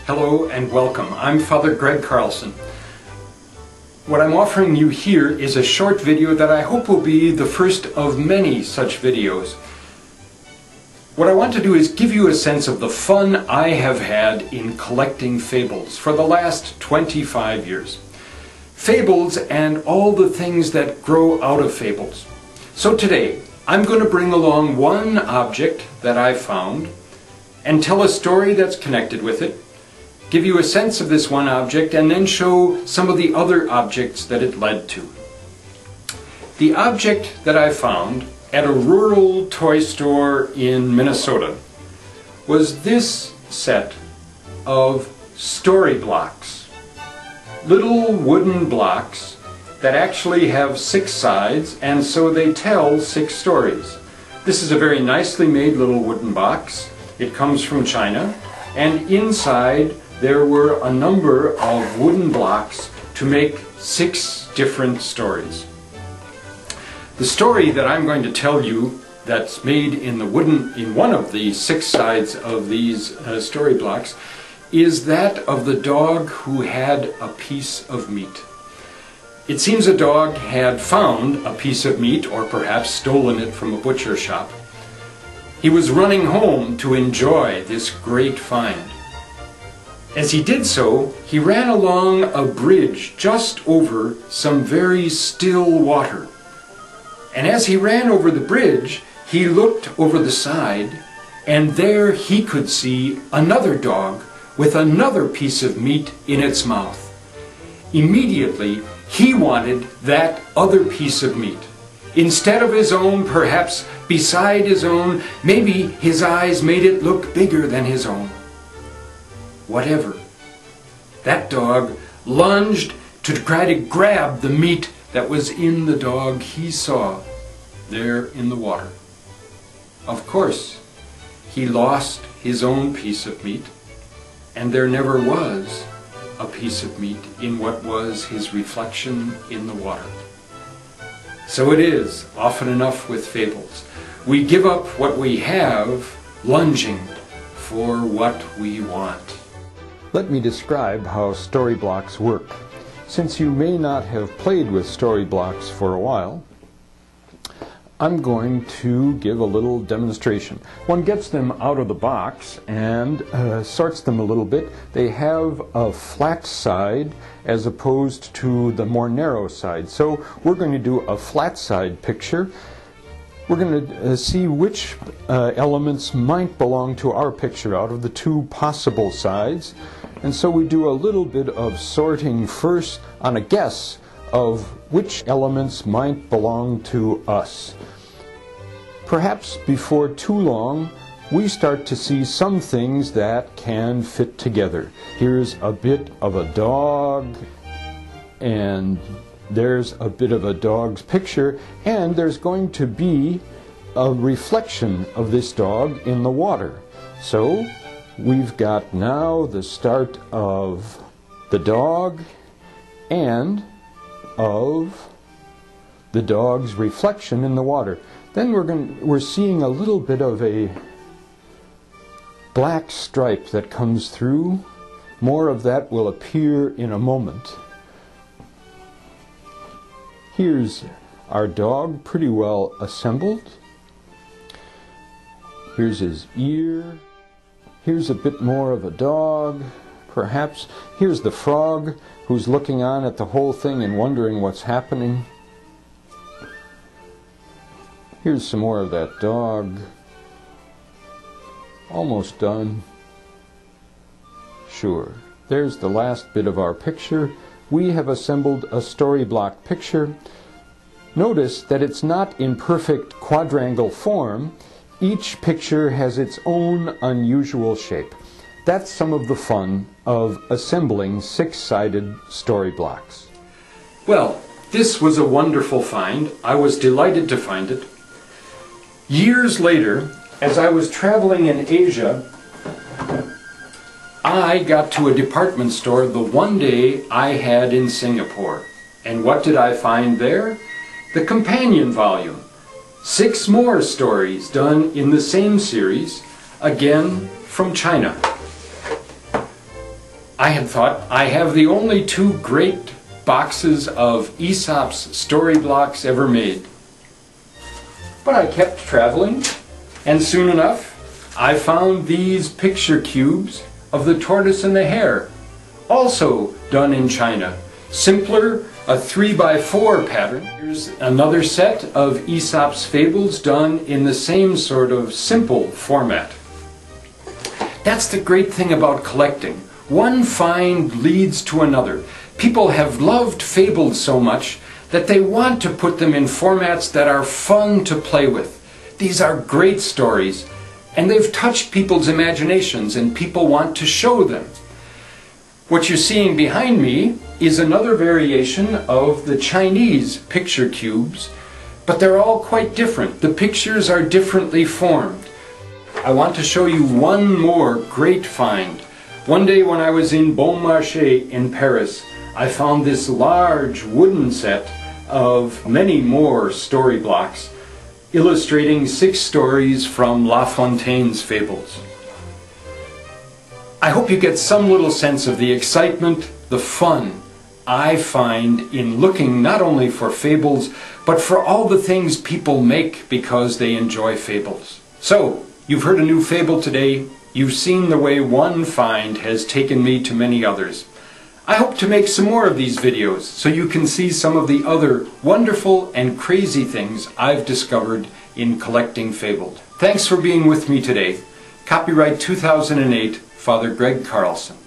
Hello and welcome. I'm Father Greg Carlson. What I'm offering you here is a short video that I hope will be the first of many such videos. What I want to do is give you a sense of the fun I have had in collecting fables for the last 25 years. Fables and all the things that grow out of fables. So today, I'm going to bring along one object that I found and tell a story that's connected with it, give you a sense of this one object, and then show some of the other objects that it led to. The object that I found at a rural toy store in Minnesota was this set of story blocks. Little wooden blocks that actually have 6 sides, and so they tell 6 stories. This is a very nicely made little wooden box. It comes from China, and inside there were a number of wooden blocks to make 6 different stories. The story that I'm going to tell you that's made in one of the 6 sides of these story blocks is that of the dog who had a piece of meat. It seems a dog had found a piece of meat, or perhaps stolen it from a butcher shop. He was running home to enjoy this great find. As he did so, he ran along a bridge just over some very still water. And as he ran over the bridge, he looked over the side, and there he could see another dog with another piece of meat in its mouth. Immediately, he wanted that other piece of meat. Instead of his own, perhaps beside his own, maybe his eyes made it look bigger than his own. Whatever. That dog lunged to try to grab the meat that was in the dog he saw there in the water. Of course, he lost his own piece of meat, and there never was a piece of meat in what was his reflection in the water. So it is often enough with fables. We give up what we have, lunging for what we want. Let me describe how story blocks work. Since you may not have played with story blocks for a while, I'm going to give a little demonstration. One gets them out of the box and sorts them a little bit. They have a flat side as opposed to the more narrow side. So we're going to do a flat side picture. We're going to see which elements might belong to our picture out of the 2 possible sides. And so we do a little bit of sorting first on a guess of which elements might belong to us. Perhaps before too long, we start to see some things that can fit together. Here's a bit of a dog, and there's a bit of a dog's picture, and there's going to be a reflection of this dog in the water. So we've got now the start of the dog and of the dog's reflection in the water. Then we're seeing a little bit of a black stripe that comes through. More of that will appear in a moment. Here's our dog pretty well assembled. Here's his ear. Here's a bit more of a dog, perhaps. Here's the frog who's looking on at the whole thing and wondering what's happening. Here's some more of that dog. Almost done. Sure. There's the last bit of our picture. We have assembled a story block picture. Notice that it's not in perfect quadrangle form. Each picture has its own unusual shape. That's some of the fun of assembling 6-sided story blocks. Well, this was a wonderful find. I was delighted to find it. Years later, as I was traveling in Asia, I got to a department store the one day I had in Singapore. And what did I find there? The companion volume. 6 more stories done in the same series, again from China. I had thought I have the only two great boxes of Aesop's story blocks ever made. But I kept traveling, and soon enough I found these picture cubes of the tortoise and the hare, also done in China. Simpler, a 3x4 pattern. Here's another set of Aesop's Fables done in the same sort of simple format. That's the great thing about collecting. One find leads to another. People have loved fables so much that they want to put them in formats that are fun to play with. These are great stories, and they've touched people's imaginations, and people want to show them. What you're seeing behind me is another variation of the Chinese picture cubes, but they're all quite different. The pictures are differently formed. I want to show you one more great find. One day when I was in Bon Marché in Paris, I found this large wooden set of many more story blocks illustrating 6 stories from La Fontaine's Fables. I hope you get some little sense of the excitement, the fun I find in looking not only for fables, but for all the things people make because they enjoy fables. So, you've heard a new fable today. You've seen the way one find has taken me to many others. I hope to make some more of these videos so you can see some of the other wonderful and crazy things I've discovered in collecting fables. Thanks for being with me today. Copyright 2008, Father Greg Carlson.